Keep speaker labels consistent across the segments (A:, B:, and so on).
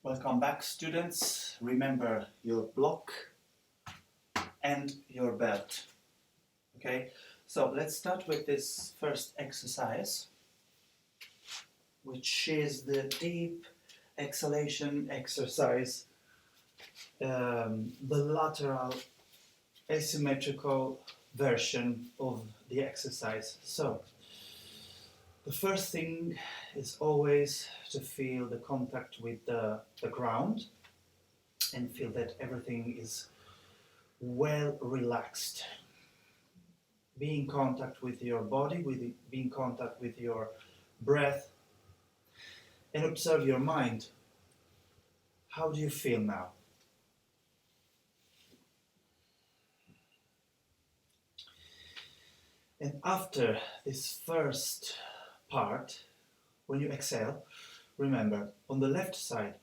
A: Welcome back, students. Remember your block and your belt. Okay, so let's start with this first exercise, which is the deep exhalation exercise, the lateral asymmetrical version of the exercise. So the first thing is always to feel the contact with the ground and feel that everything is well relaxed. Be in contact with your body, be in contact with your breath, and observe your mind. How do you feel now? And after this first part, when you exhale, remember, on the left side,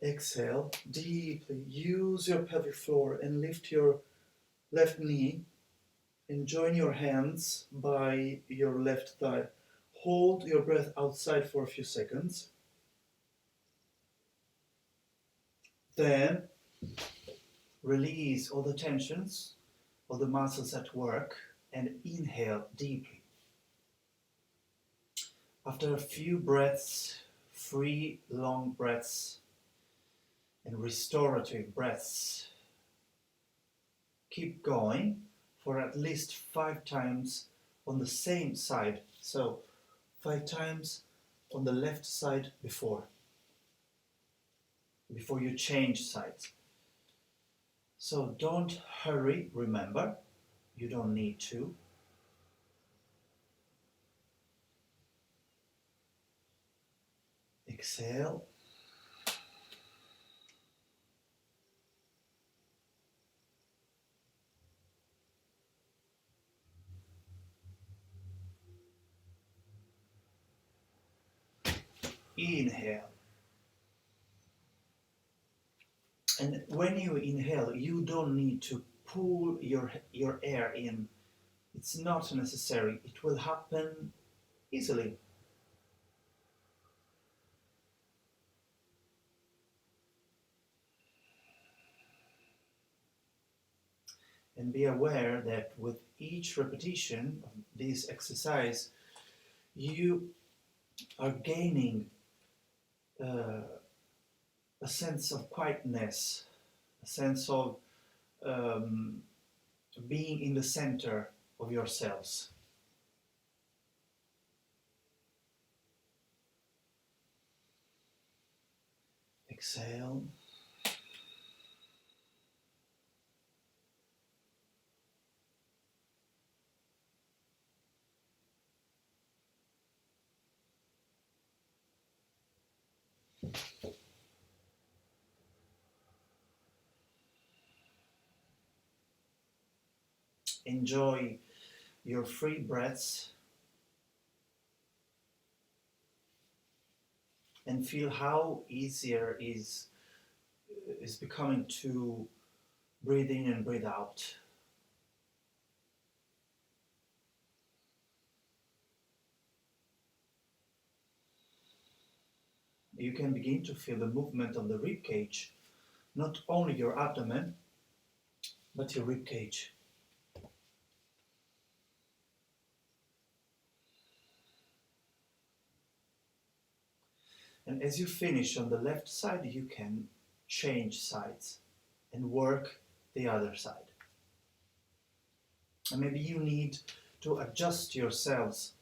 A: exhale deeply, use your pelvic floor and lift your left knee and join your hands by your left thigh. Hold your breath outside for a few seconds. Then release all the tensions, all the muscles at work, and inhale deeply. After a few breaths, 3 long breaths and restorative breaths, keep going for at least 5 times on the same side. So 5 times on the left side before you change sides. So don't hurry, remember, you don't need to. Exhale. Inhale. And when you inhale, you don't need to pull your air in. It's not necessary. It will happen easily. And be aware that with each repetition of this exercise, you are gaining a sense of quietness, a sense of being in the center of yourselves. Exhale. Enjoy your free breaths and feel how easier is becoming to breathe in and breathe out. You can begin to feel the movement of the rib cage, not only your abdomen, but your rib cage. And as you finish on the left side, you can change sides and work the other side. And maybe you need to adjust yourselves.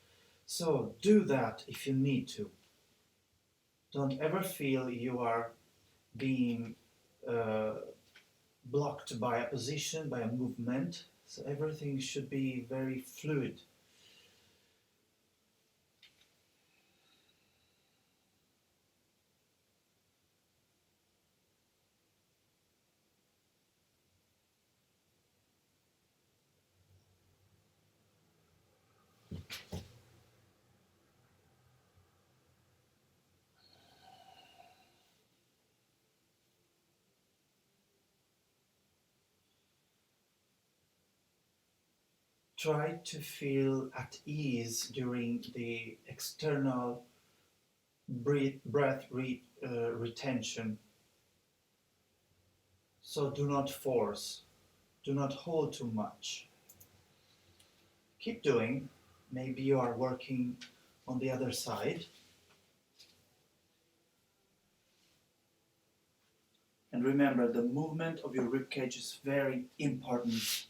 A: So do that if you need to. Don't ever feel you are being blocked by a position, by a movement. So everything should be very fluid. Try to feel at ease during the external retention. So do not force, do not hold too much. Keep doing. Maybe you are working on the other side. And remember, the movement of your ribcage is very important.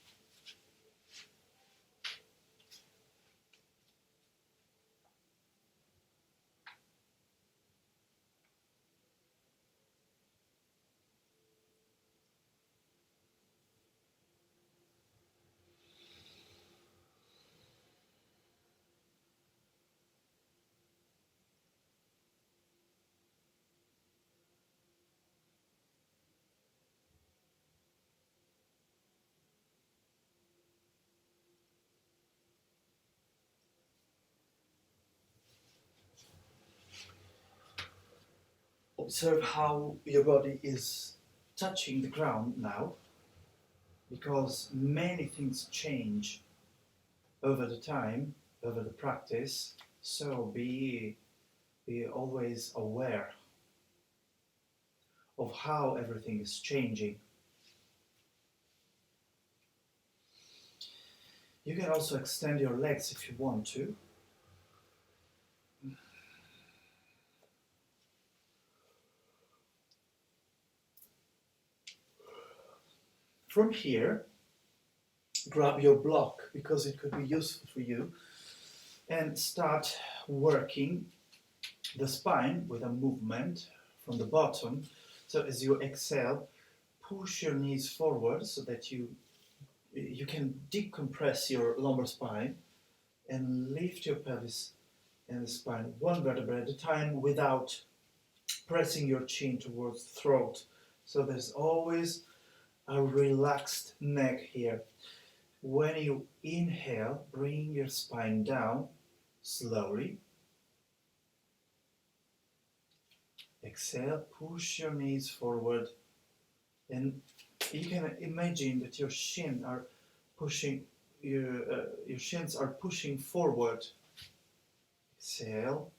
A: Observe how your body is touching the ground now, because many things change over the time, over the practice. So be always aware of how everything is changing. You can also extend your legs if you want to. From here, grab your block, because it could be useful for you, and start working the spine with a movement from the bottom. So as you exhale, push your knees forward so that you can decompress your lumbar spine and lift your pelvis and the spine one vertebra at a time without pressing your chin towards the throat. So there's always a relaxed neck here. When you inhale, bring your spine down slowly. Exhale, push your knees forward, and you can imagine that your shins are pushing forward. Exhale.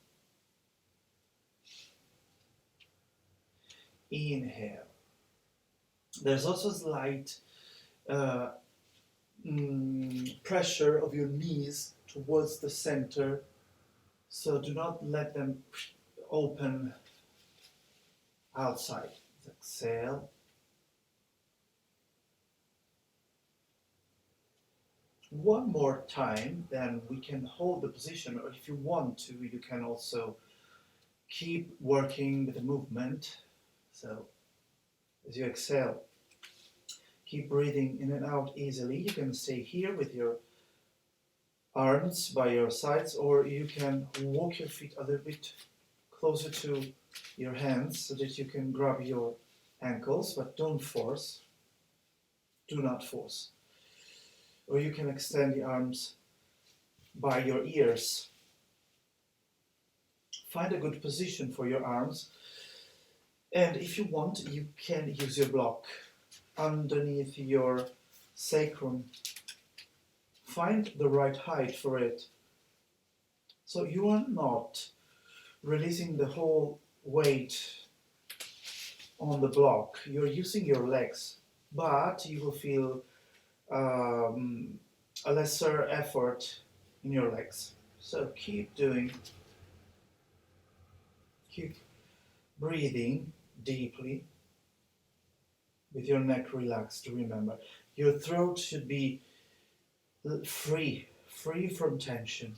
A: Inhale. There's also slight pressure of your knees towards the center, so do not let them open outside. Exhale. One more time, then we can hold the position, or if you want to, you can also keep working with the movement. So as you exhale, keep breathing in and out easily. You can stay here with your arms by your sides, or you can walk your feet a little bit closer to your hands so that you can grab your ankles, but don't force. Do not force. Or you can extend the arms by your ears. Find a good position for your arms, and if you want, you can use your block underneath your sacrum. Find the right height for it, so you are not releasing the whole weight on the block. You're using your legs, but you will feel a lesser effort in your legs. So keep doing, keep breathing deeply with your neck relaxed. Remember, your throat should be free from tension.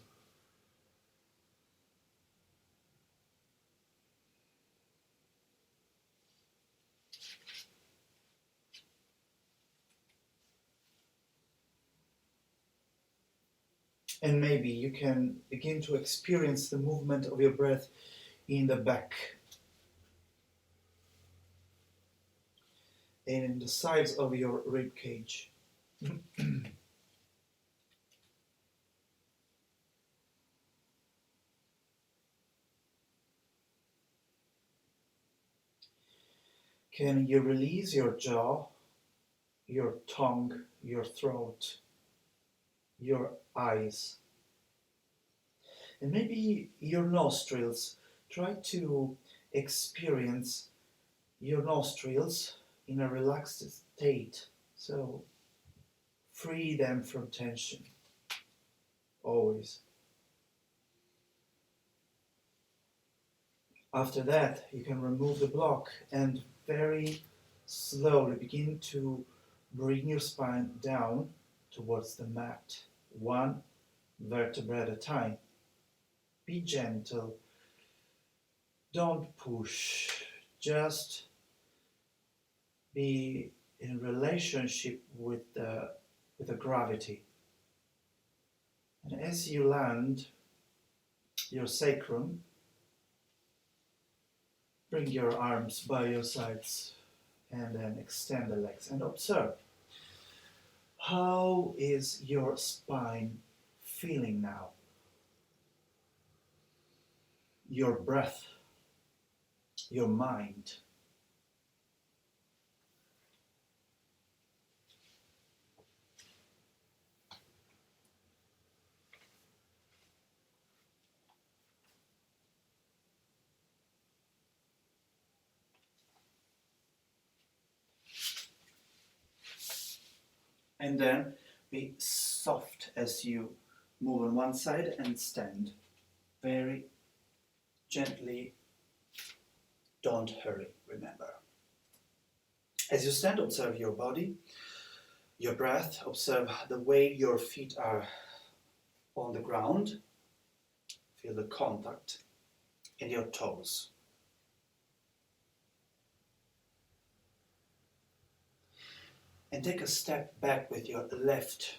A: And maybe you can begin to experience the movement of your breath in the back and in the sides of your rib cage. Can you release your jaw, your tongue, your throat, your eyes, and maybe your nostrils? Try to experience your nostrils in a relaxed state. So free them from tension, always. After that, you can remove the block and very slowly begin to bring your spine down towards the mat, one vertebra at a time. Be gentle, don't push, just be in relationship with the gravity. And as you land your sacrum, bring your arms by your sides and then extend the legs and observe. How is your spine feeling now? Your breath, your mind. And then be soft as you move on one side and stand very gently. Don't hurry, remember. As you stand, observe your body, your breath, observe the way your feet are on the ground. Feel the contact in your toes. And take a step back with your left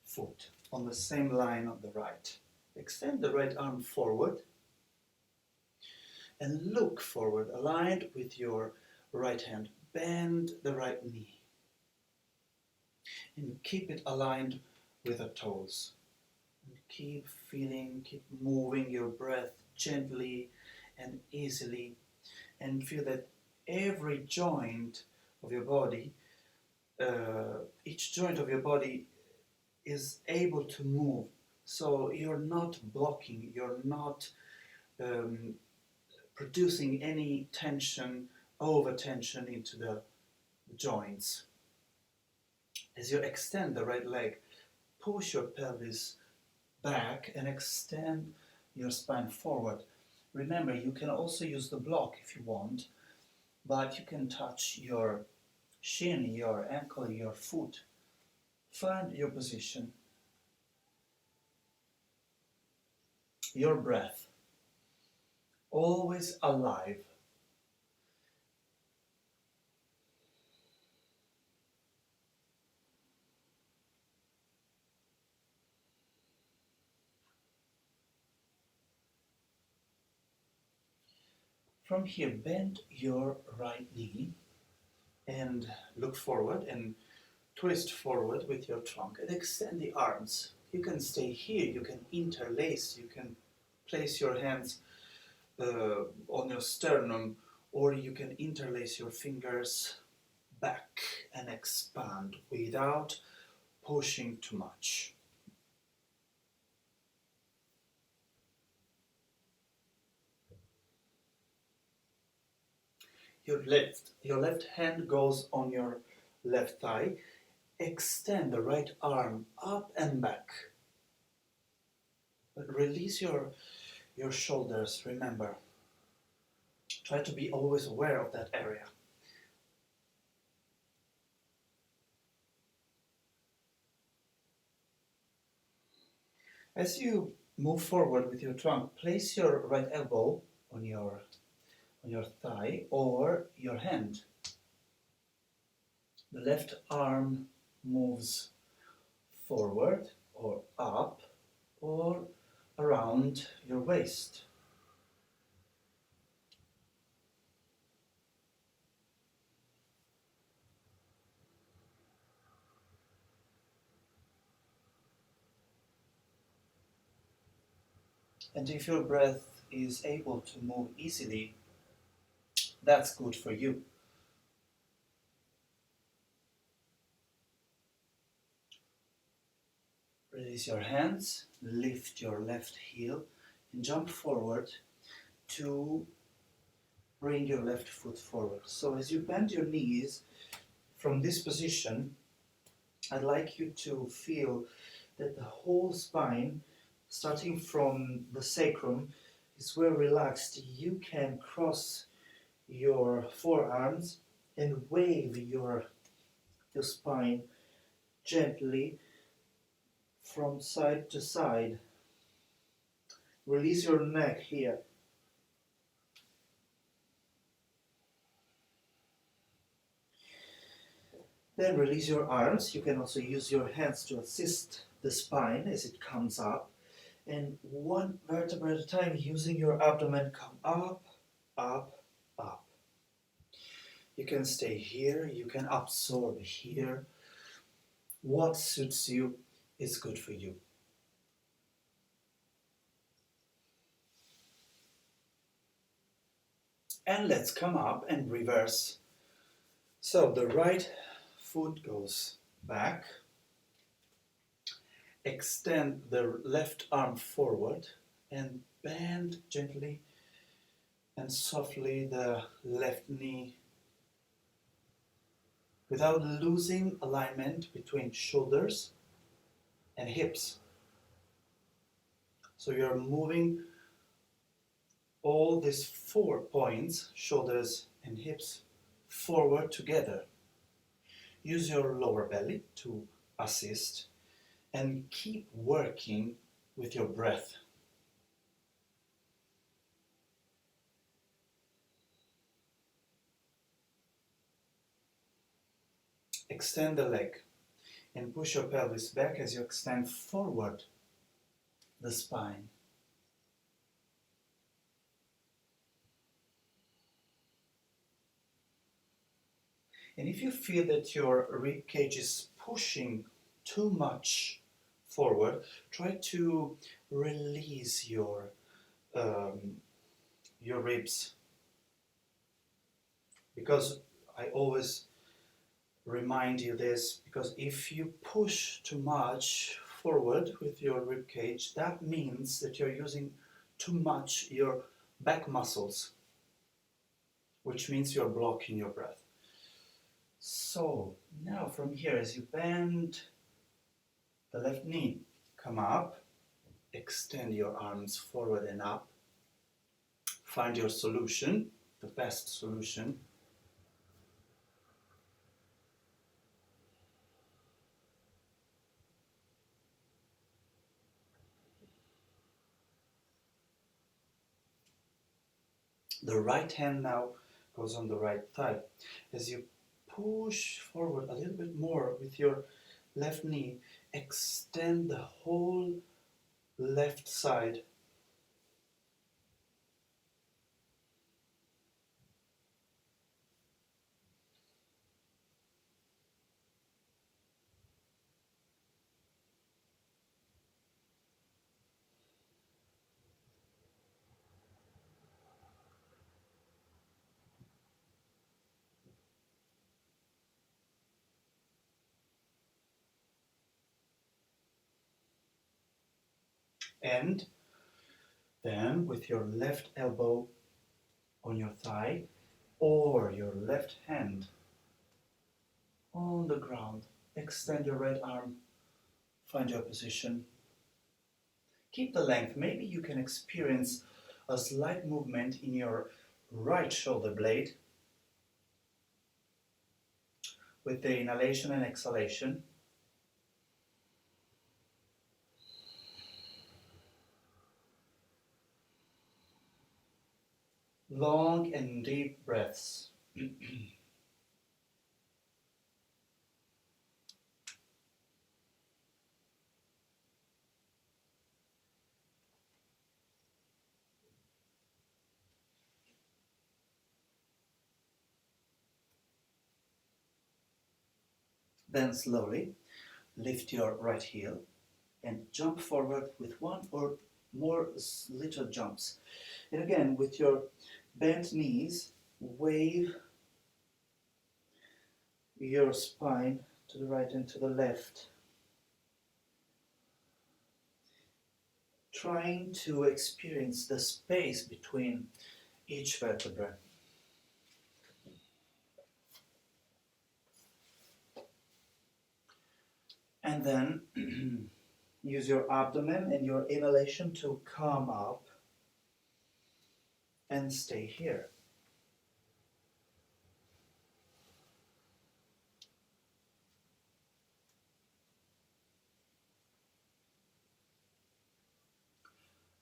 A: foot on the same line of the right. Extend the right arm forward and look forward, aligned with your right hand. Bend the right knee and keep it aligned with the toes. And keep feeling, keep moving your breath gently and easily, and feel that every joint of your body, each joint of your body is able to move. So you're not blocking, you're not producing any tension, over tension into the joints. As you extend the right leg, push your pelvis back and extend your spine forward. Remember, you can also use the block if you want, but you can touch your shin, your ankle, your foot. Find your position. Your breath, always alive. From here, bend your right knee and look forward and twist forward with your trunk and extend the arms. You can stay here, you can interlace, you can place your hands on your sternum, or you can interlace your fingers back and expand without pushing too much. Your left hand goes on your left thigh. Extend the right arm up and back. But release your shoulders, remember. Try to be always aware of that area. As you move forward with your trunk, place your right elbow on your thigh or your hand. The left arm moves forward or up or around your waist. And if your breath is able to move easily, that's good for you. Release your hands, lift your left heel and jump forward to bring your left foot forward. So as you bend your knees from this position, I'd like you to feel that the whole spine, starting from the sacrum, is well relaxed. You can cross your forearms and wave your spine gently from side to side. Release your neck here. Then release your arms. You can also use your hands to assist the spine as it comes up. And one vertebra at a time, using your abdomen, come up, up, up. You can stay here, you can absorb here. What suits you is good for you. And let's come up and reverse. So the right foot goes back. Extend the left arm forward and bend gently and softly the left knee without losing alignment between shoulders and hips. So you're moving all these 4 points, shoulders and hips, forward together. Use your lower belly to assist and keep working with your breath. Extend the leg and push your pelvis back as you extend forward the spine. And if you feel that your rib cage is pushing too much forward, try to release your ribs. Because I always remind you this, because if you push too much forward with your rib cage, that means that you're using too much your back muscles, which means you're blocking your breath. So now from here, as you bend the left knee, come up, extend your arms forward and up, find your solution, the best solution. The right hand now goes on the right thigh. As you push forward a little bit more with your left knee, extend the whole left side. And then with your left elbow on your thigh or your left hand on the ground, extend your right arm, find your position. Keep the length. Maybe you can experience a slight movement in your right shoulder blade with the inhalation and exhalation. Long and deep breaths. Then slowly lift your right heel and jump forward with one or more little jumps. And again, with your bent knees, wave your spine to the right and to the left. trying to experience the space between each vertebra. And then use your abdomen and your inhalation to come up and stay here.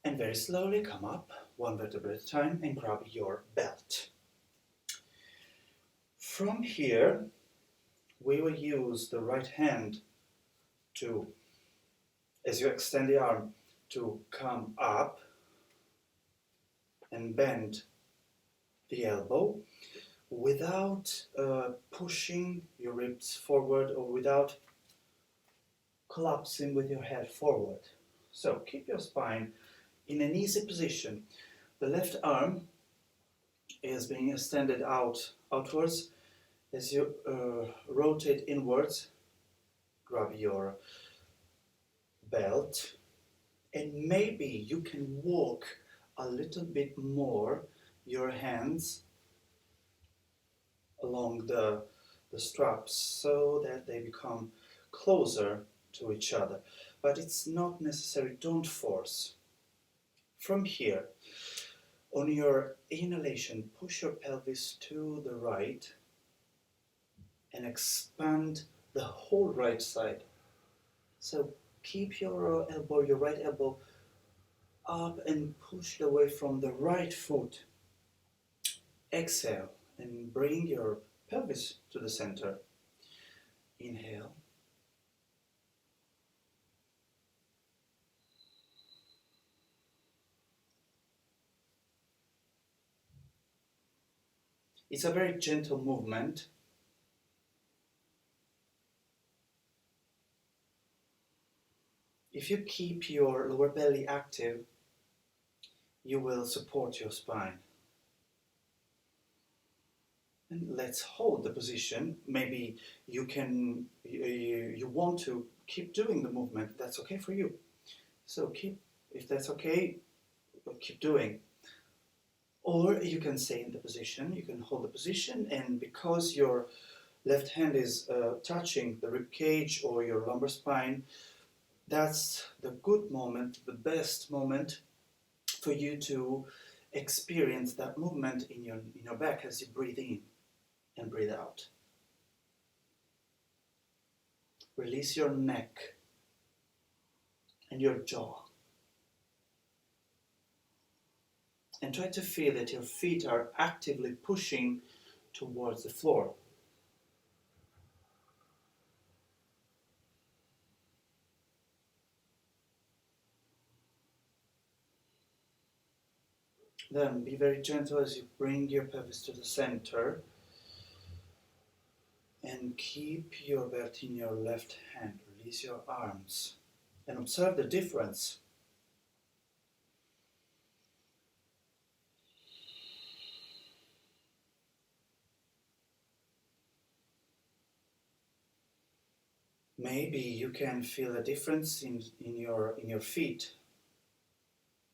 A: And very slowly come up, one vertebra at a time, and grab your belt. From here, we will use the right hand to, as you extend the arm, to come up and bend the elbow without pushing your ribs forward or without collapsing with your head forward. So keep your spine in an easy position. The left arm is being extended outwards. As you rotate inwards, grab your belt, and maybe you can walk a little bit more your hands along the straps so that they become closer to each other. But it's not necessary, don't force. From here, on your inhalation, push your pelvis to the right and expand the whole right side. So keep your elbow, your right elbow up and push it away from the right foot. Exhale and bring your pelvis to the center. Inhale. It's a very gentle movement. If you keep your lower belly active, you will support your spine. And let's hold the position. Maybe you want to keep doing the movement. That's okay for you. So if that's okay, keep doing. Or you can stay in the position. You can hold the position, and because your left hand is touching the rib cage or your lumbar spine, that's the good moment, the best moment for you to experience that movement in your back as you breathe in and breathe out. Release your neck and your jaw. And try to feel that your feet are actively pushing towards the floor. Then be very gentle as you bring your pelvis to the center. And keep your belt in your left hand. Release your arms. And observe the difference. Maybe you can feel a difference in your feet,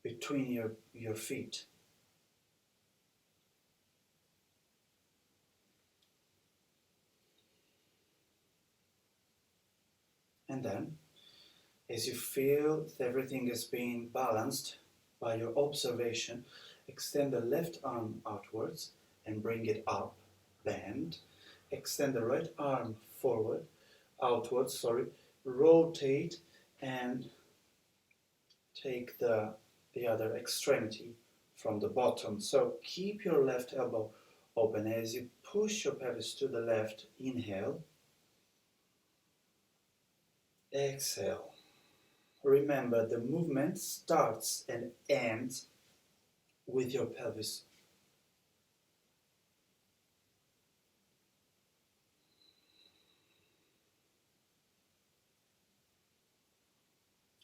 A: between your feet. And then, as you feel that everything is being balanced by your observation, extend the left arm outwards and bring it up, bend. Extend the right arm forward, outwards, rotate and take the other extremity from the bottom. So keep your left elbow open as you push your pelvis to the left. Inhale. Exhale. Remember, the movement starts and ends with your pelvis.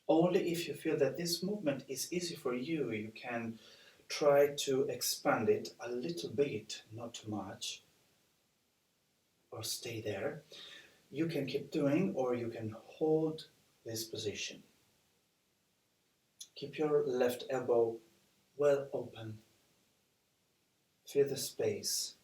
A: Only if you feel that this movement is easy for you, you can try to expand it a little bit, not too much, or stay there. You can keep doing, or you can hold this position. Keep your left elbow well open. Feel the space.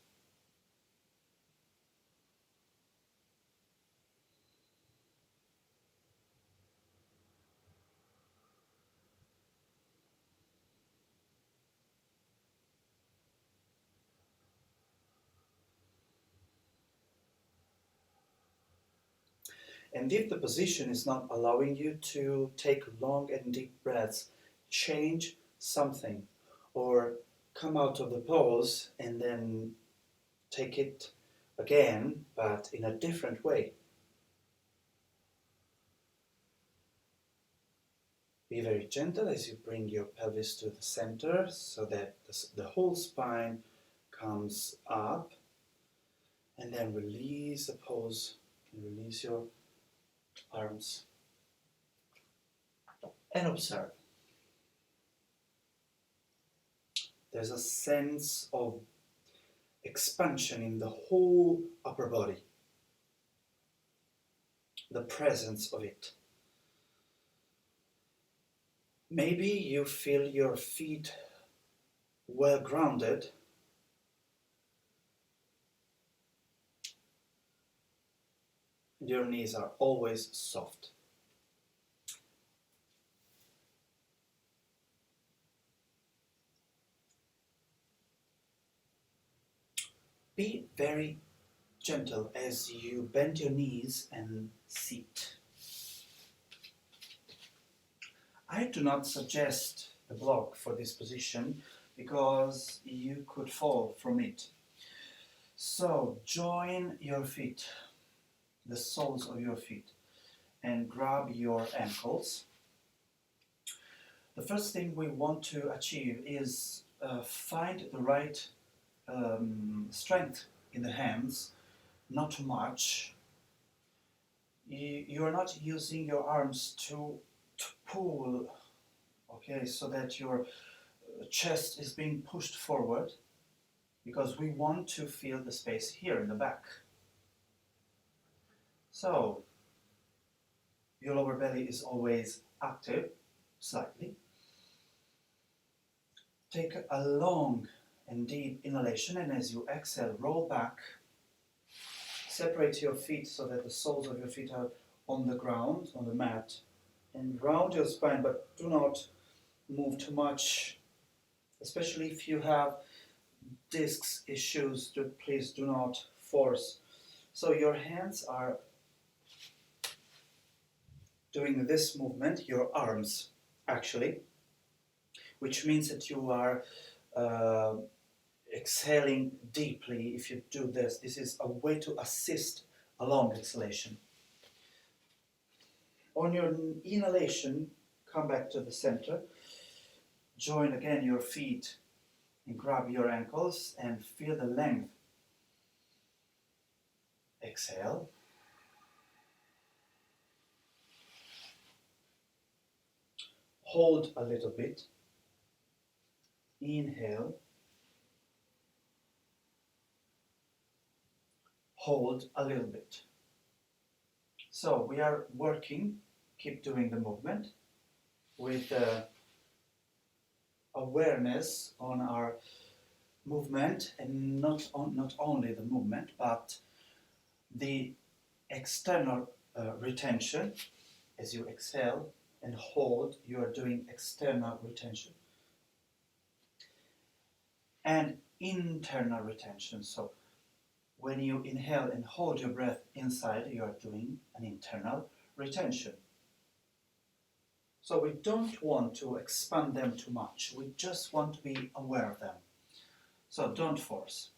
A: And if the position is not allowing you to take long and deep breaths, change something or come out of the pose and then take it again, but in a different way. Be very gentle as you bring your pelvis to the center so that the whole spine comes up, and then release the pose and release your arms and observe. There's a sense of expansion in the whole upper body, the presence of it. Maybe you feel your feet well grounded. Your knees are always soft. Be very gentle as you bend your knees and sit. I do not suggest a block for this position because you could fall from it. So join your feet, the soles of your feet, and grab your ankles. The first thing we want to achieve is find the right strength in the hands, not too much. You are not using your arms to pull, okay, so that your chest is being pushed forward, because we want to feel the space here in the back. So your lower belly is always active, slightly. Take a long and deep inhalation, and as you exhale, roll back. Separate your feet so that the soles of your feet are on the ground, on the mat, and round your spine, but do not move too much, especially if you have discs issues. Please do not force. So your hands are doing this movement, your arms actually, which means that you are exhaling deeply. If you do this, this is a way to assist a long exhalation. On your inhalation, come back to the center. Join again your feet and grab your ankles and feel the length. Exhale. Hold a little bit. Inhale. Hold a little bit. So we are working, keep doing the movement with awareness on our movement, and not only the movement, but the external retention. As you exhale and hold, you are doing external retention and internal retention. So when you inhale and hold your breath inside, you are doing an internal retention. So we don't want to expand them too much. We just want to be aware of them. So don't force.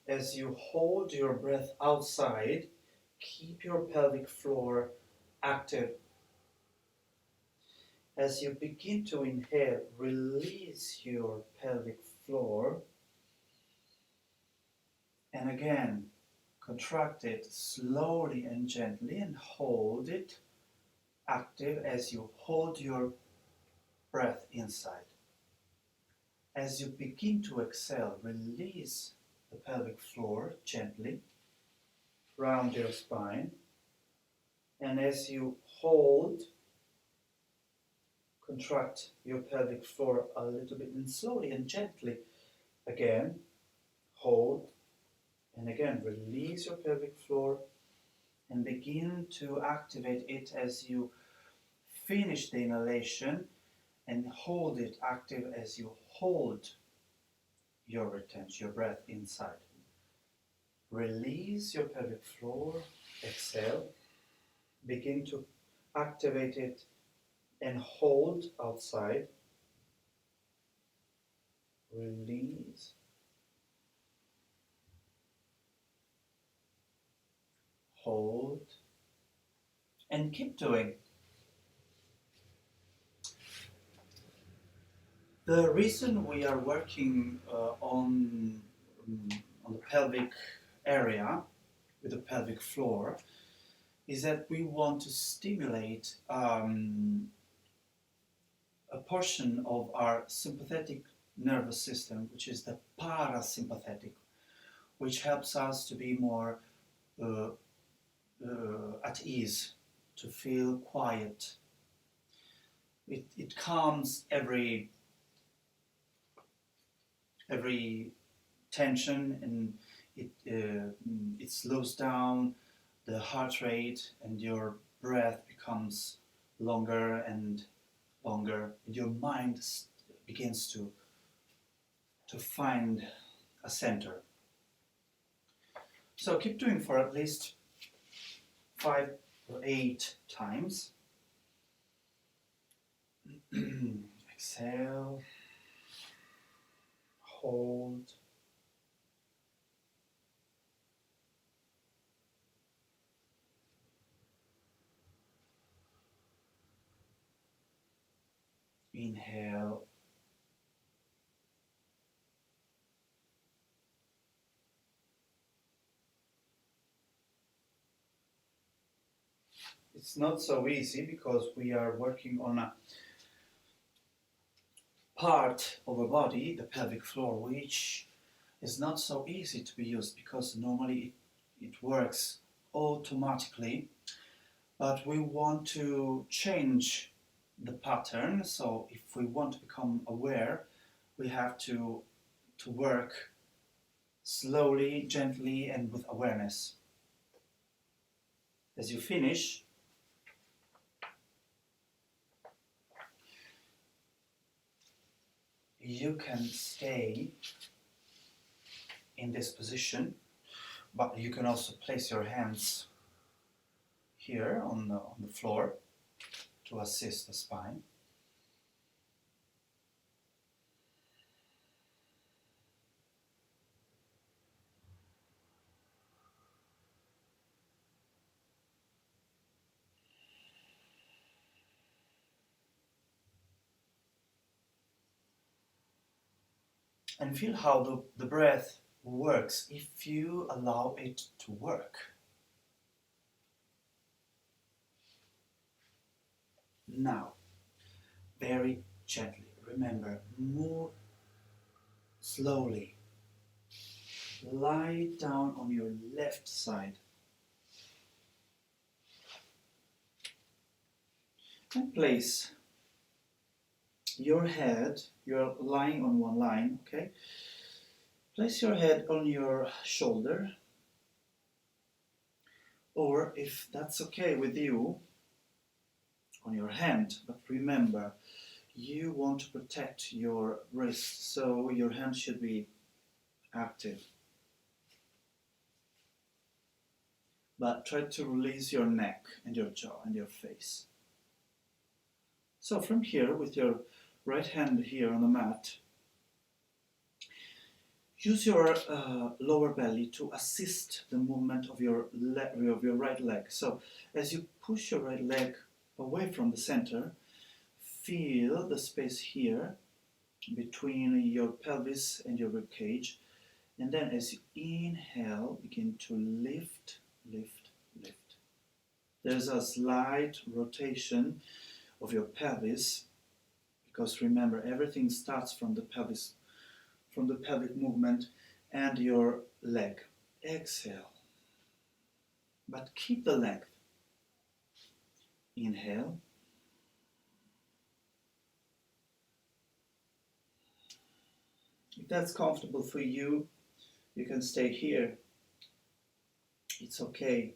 A: As you hold your breath outside, keep your pelvic floor active. As you begin to inhale, release your pelvic floor. And again, contract it slowly and gently and hold it active as you hold your breath inside. As you begin to exhale, release the pelvic floor gently, round your spine. And as you hold, contract your pelvic floor a little bit, and slowly and gently again, hold, and again release your pelvic floor and begin to activate it as you finish the inhalation and hold it active as you hold your retention, your breath inside. Release your pelvic floor, exhale, begin to activate it and hold outside. Release. Hold. And keep doing. The reason we are working on the pelvic area with the pelvic floor is that we want to stimulate a portion of our sympathetic nervous system, which is the parasympathetic, which helps us to be more at ease, to feel quiet. It calms every tension, and it slows down the heart rate, and your breath becomes longer and longer, and your mind begins to find a center. So keep doing for at least 5 or 8 times. Exhale, hold, inhale, it's not so easy because we are working on a part of our body, the pelvic floor, which is not so easy to be used because normally it works automatically, but we want to change the pattern. So if we want to become aware, we have to work slowly, gently, and with awareness. As you finish, you can stay in this position, but you can also place your hands here on the floor to assist the spine. And feel how the breath works if you allow it to work. Now, very gently, remember, more slowly. Lie down on your left side. And place your head, you're lying on one line, okay? Place your head on your shoulder, or if that's okay with you, on your hand. But remember, you want to protect your wrist, so your hand should be active. But try to release your neck and your jaw and your face. So from here, with your right hand here on the mat, use your lower belly to assist the movement of your right leg. So as you push your right leg away from the center, feel the space here between your pelvis and your rib cage. And then as you inhale, begin to lift, lift, lift there's a slight rotation of your pelvis, because remember, everything starts from the pelvis, from the pelvic movement and your leg. Exhale, but keep the length. Inhale. If that's comfortable for you, you can stay here. It's okay.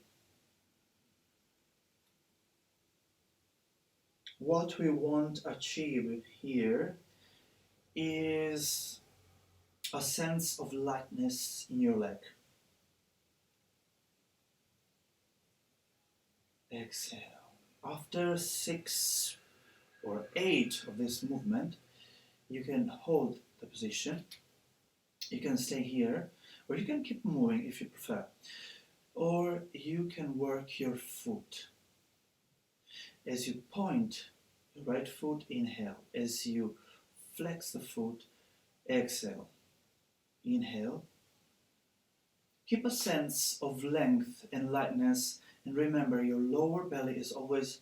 A: What we want to achieve here is a sense of lightness in your leg. Exhale. After 6 or 8 of this movement, you can hold the position. You can stay here, or you can keep moving if you prefer. Or you can work your foot. As you point the right foot, inhale. As you flex the foot, exhale. Inhale. Keep a sense of length and lightness, and remember, your lower belly is always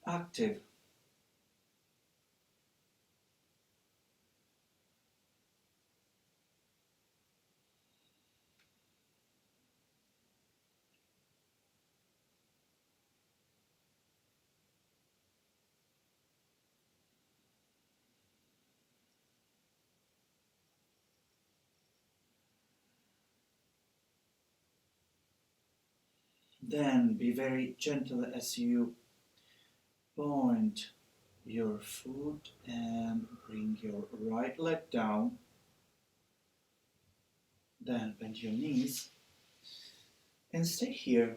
A: active. Then be very gentle as you point your foot and bring your right leg down. Then bend your knees and stay here.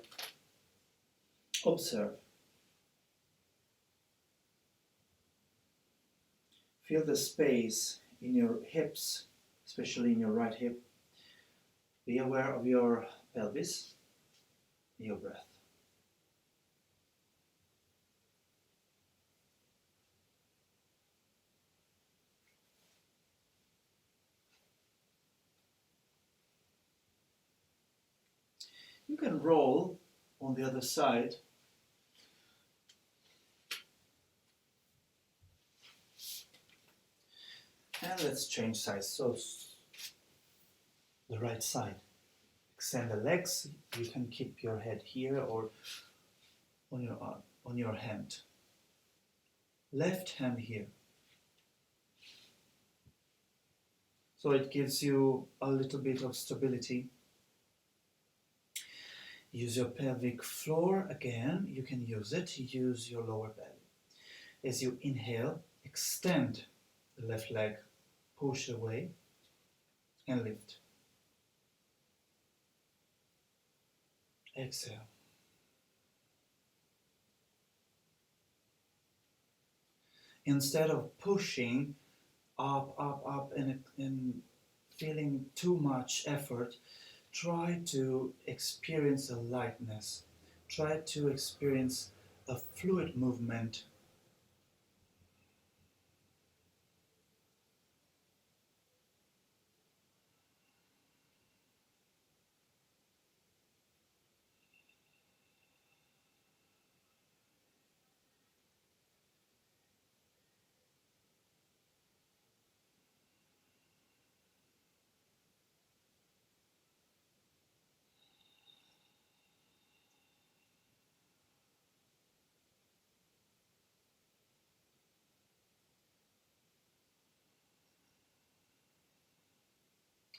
A: Observe. Feel the space in your hips, especially in your right hip. Be aware of your pelvis, your breath. You can roll on the other side. And let's change sides. So the right side. Extend the legs. You can keep your head here or on your arm, on your hand. Left hand here. So it gives you a little bit of stability. Use your pelvic floor again. You can use it. Use your lower belly. As you inhale, extend the left leg, push away, and lift. Exhale. Instead of pushing up, and feeling too much effort, try to experience a lightness. Try to experience a fluid movement.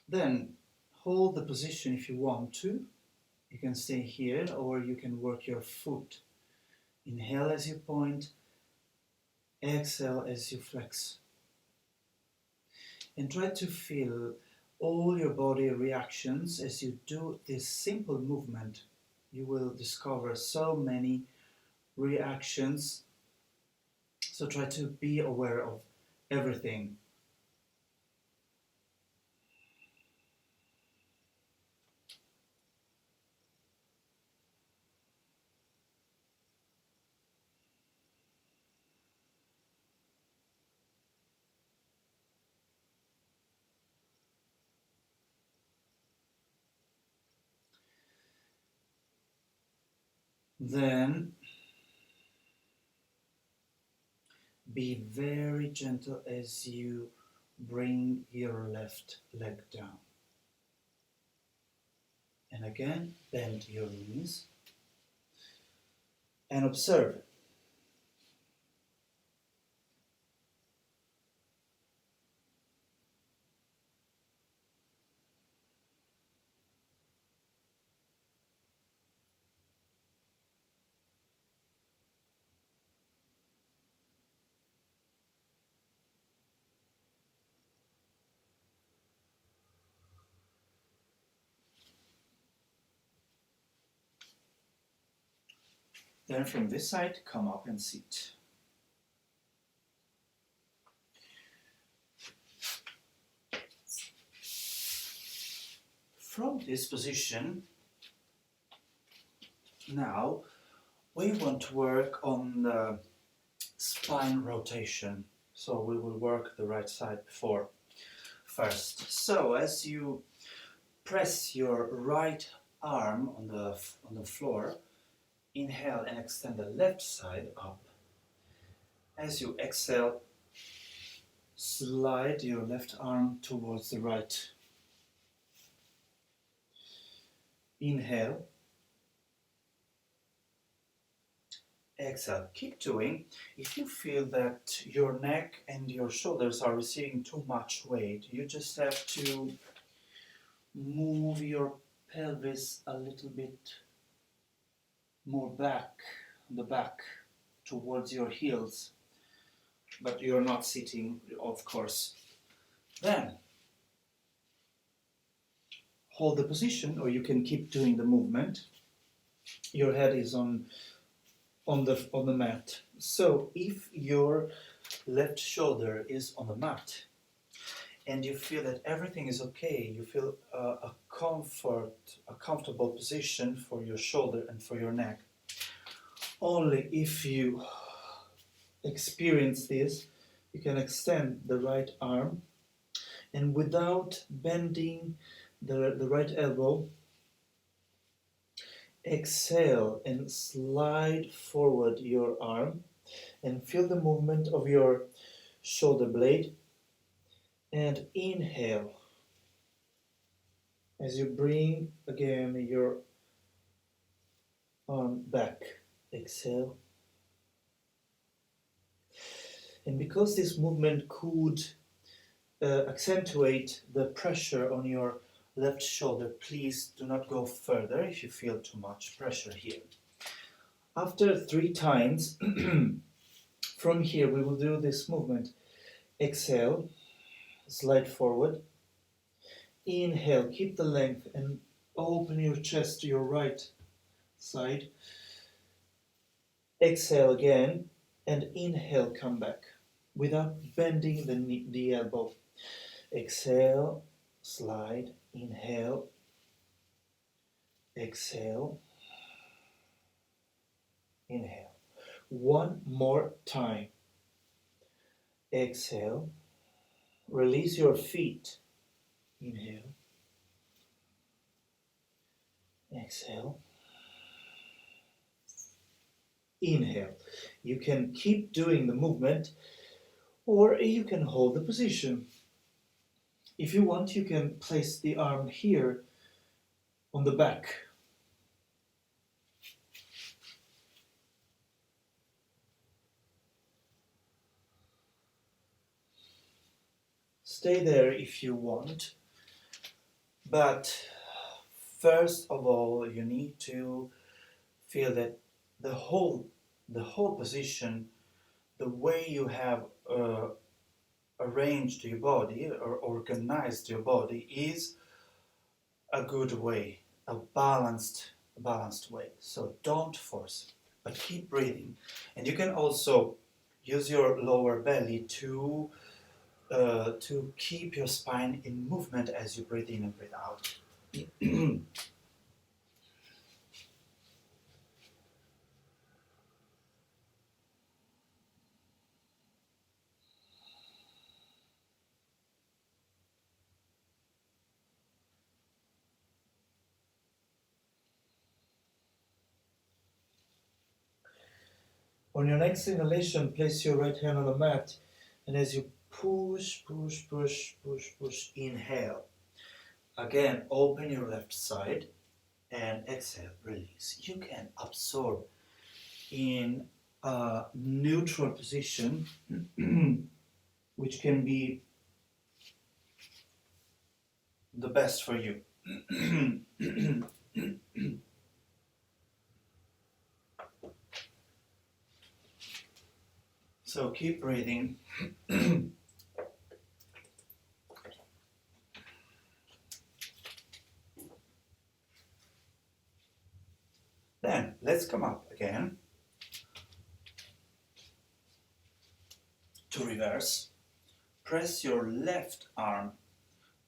A: Then hold the position if you want to. You can stay here or you can work your foot. Inhale as you point, exhale as you flex. And try to feel all your body reactions as you do this simple movement. You will discover so many reactions. So try to be aware of everything. Then be very gentle as you bring your left leg down. And again, bend your knees and observe. Then from this side, come up and sit. From this position, now we want to work on the spine rotation. So we will work the right side before first. So as you press your right arm on the floor, inhale and extend the left side up. As you exhale, slide your left arm towards the right. Inhale. Exhale. Keep doing. If you feel that your neck and your shoulders are receiving too much weight, you just have to move your pelvis a little bit more back, the back, towards your heels. But you're not sitting, of course. Then hold the position, or you can keep doing the movement. Your head is on the mat. So if your left shoulder is on the mat and you feel that everything is okay, you feel a comfortable position for your shoulder and for your neck. Only if you experience this, you can extend the right arm and without bending the right elbow, exhale and slide forward your arm and feel the movement of your shoulder blade. And inhale as you bring again your arm back. Exhale. And because this movement could accentuate the pressure on your left shoulder, please do not go further if you feel too much pressure here. After 3 times, from here we will do this movement. Exhale, slide forward. Inhale, keep the length and open your chest to your right side. Exhale again and inhale, come back without bending the elbow. Exhale, slide, inhale, exhale, inhale. One more time. Exhale, release your feet. Inhale, exhale, inhale. You can keep doing the movement or you can hold the position. If you want, you can place the arm here on the back. Stay there if you want, but first of all, you need to feel that the whole position, the way you have arranged your body or organized your body is a good way, a balanced way. So don't force it, but keep breathing. And you can also use your lower belly to keep your spine in movement as you breathe in and breathe out. On your next inhalation, place your right hand on the mat, and as you push, inhale. Again, open your left side and exhale, release. You can absorb in a neutral position, which can be the best for you. So keep breathing. Then let's come up again to reverse. Press your left arm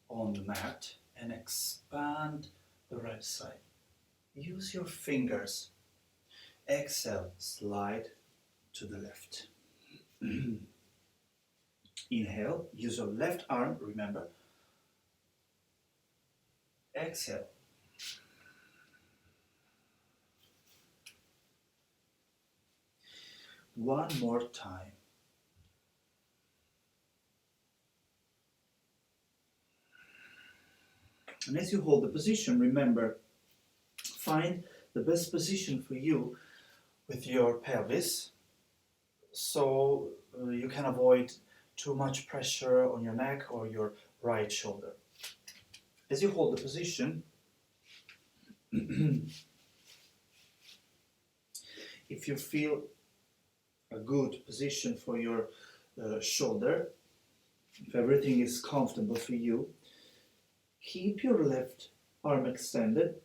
A: on the mat and expand the right side. Use your fingers. Exhale, slide to the left. Inhale, use your left arm, remember. Exhale. One more time. And as you hold the position, remember, find the best position for you with your pelvis, so you can avoid too much pressure on your neck or your right shoulder. As you hold the position, if you feel a good position for your shoulder, if everything is comfortable for you, keep your left arm extended,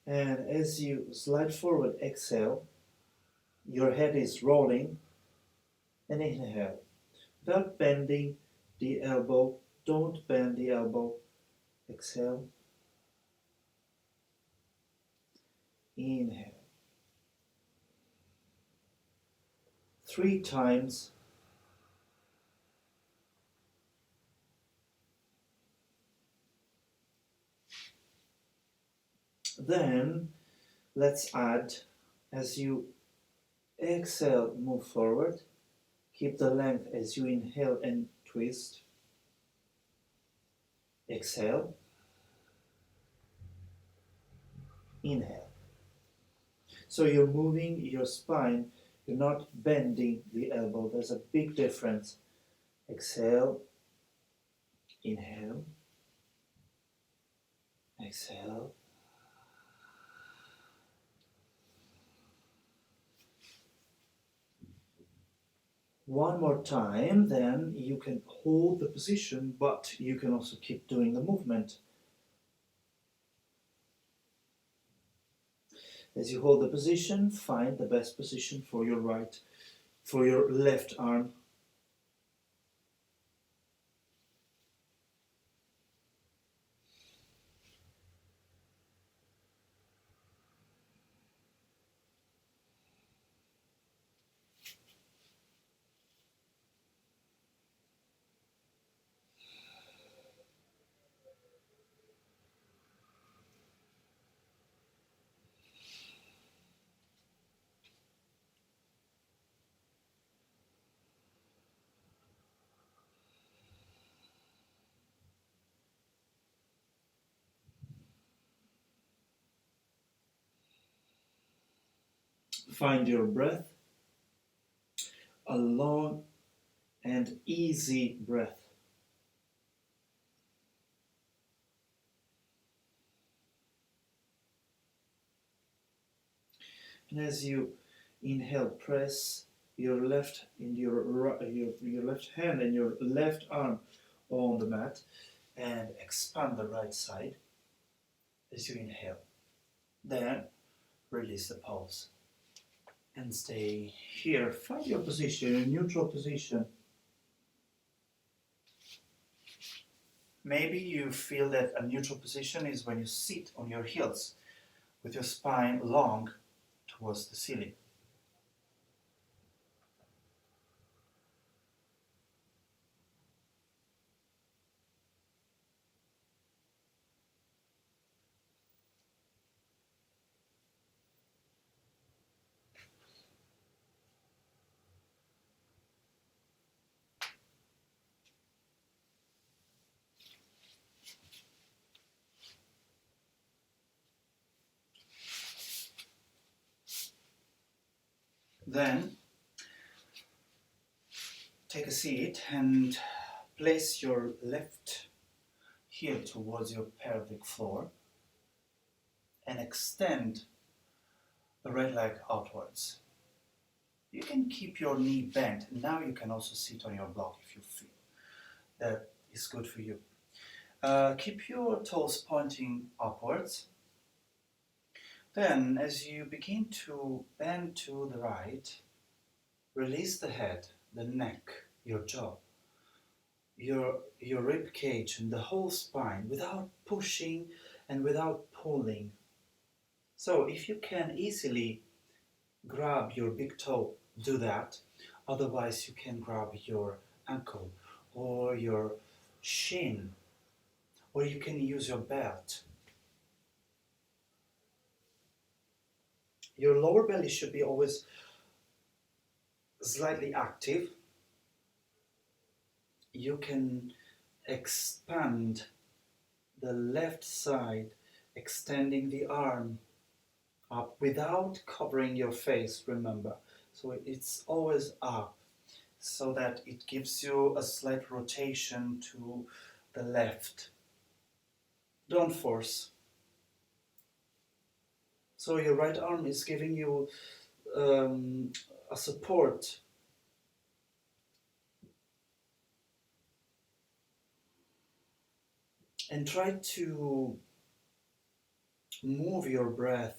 A: and as you slide forward, exhale, your head is rolling, and inhale. Without bending the elbow, don't bend the elbow. Exhale. Inhale. 3 times. Then let's add, as you exhale, move forward. Keep the length as you inhale and twist. Exhale. Inhale. So you're moving your spine, you're not bending the elbow. There's a big difference. Exhale. Inhale. Exhale. One more time, then you can hold the position, but you can also keep doing the movement. As you hold the position, find the best position for your left arm. Find your breath, a long and easy breath. And as you inhale, press your left hand and your left arm on the mat and expand the right side as you inhale. Then release the pulse and stay here. Find your position, a neutral position. Maybe you feel that a neutral position is when you sit on your heels with your spine long towards the ceiling. Then take a seat and place your left heel towards your pelvic floor and extend the right leg outwards. You can keep your knee bent. Now you can also sit on your block if you feel that is good for you. Keep your toes pointing upwards. Then, as you begin to bend to the right, release the head, the neck, your jaw, your rib cage and the whole spine without pushing and without pulling. So if you can easily grab your big toe, do that. Otherwise you can grab your ankle or your shin, or you can use your belt. Your lower belly should be always slightly active. You can expand the left side, extending the arm up without covering your face, remember. So it's always up so that it gives you a slight rotation to the left. Don't force. So your right arm is giving you a support. And try to move your breath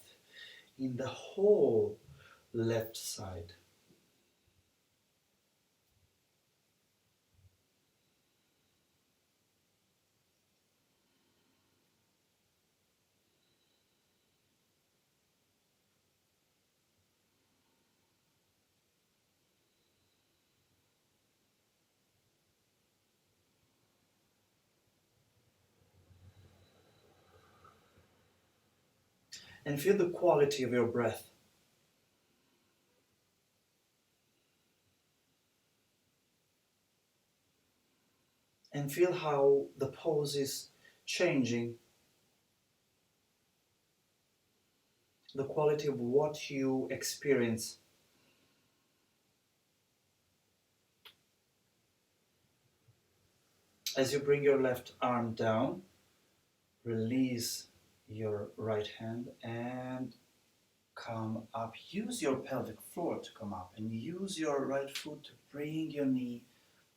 A: in the whole left side. And feel the quality of your breath. And feel how the pose is changing. The quality of what you experience. As you bring your left arm down, release your right hand and come up. Use your pelvic floor to come up and use your right foot to bring your knee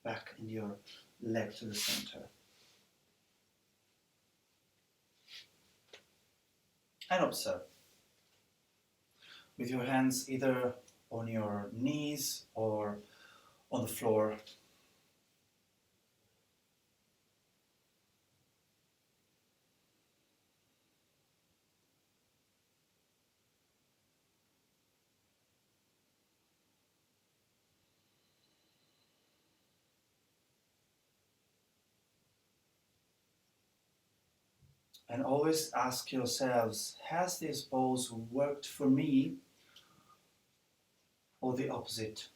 A: back and your leg to the center. And observe. With your hands either on your knees or on the floor. And always ask yourselves, has this pose worked for me or the opposite?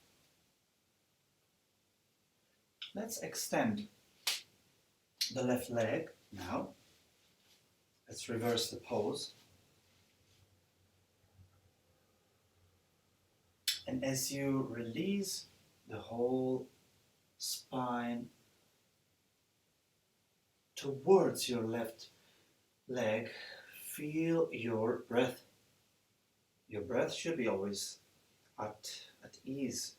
A: Let's extend the left leg now. Let's reverse the pose. And as you release the whole spine towards your left leg, feel your breath. Your breath should be always at ease.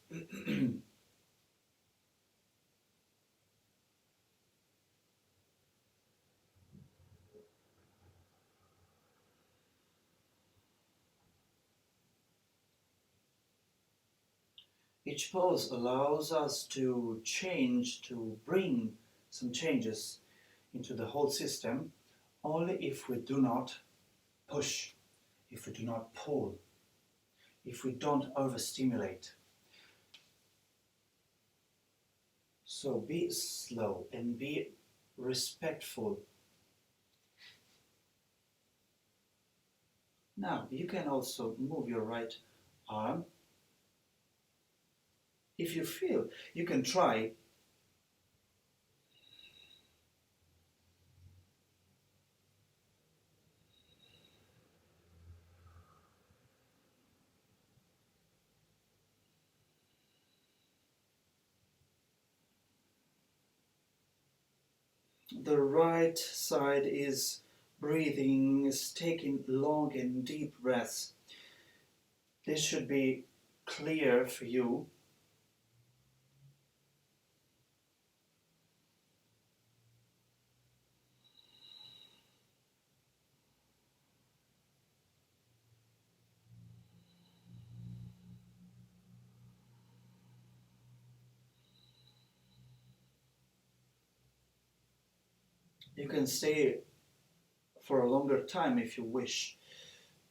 A: Each pose allows us to change, to bring some changes into the whole system, only if we do not push, if we do not pull, if we don't overstimulate. So be slow and be respectful. Now you can also move your right arm. If you feel, you can try The right side is breathing, is taking long and deep breaths. This should be clear for you. You can stay for a longer time if you wish.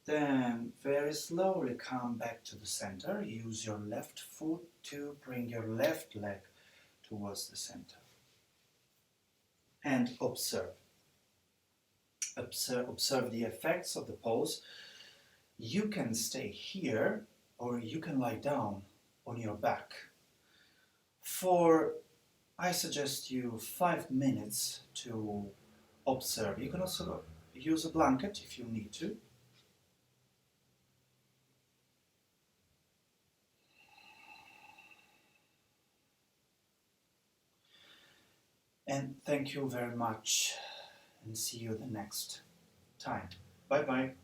A: Then very slowly come back to the center. Use your left foot to bring your left leg towards the center. And observe. Observe the effects of the pose. You can stay here or you can lie down on your back. I suggest you 5 minutes to observe. You can also use a blanket if you need to. And thank you very much and see you the next time. Bye bye.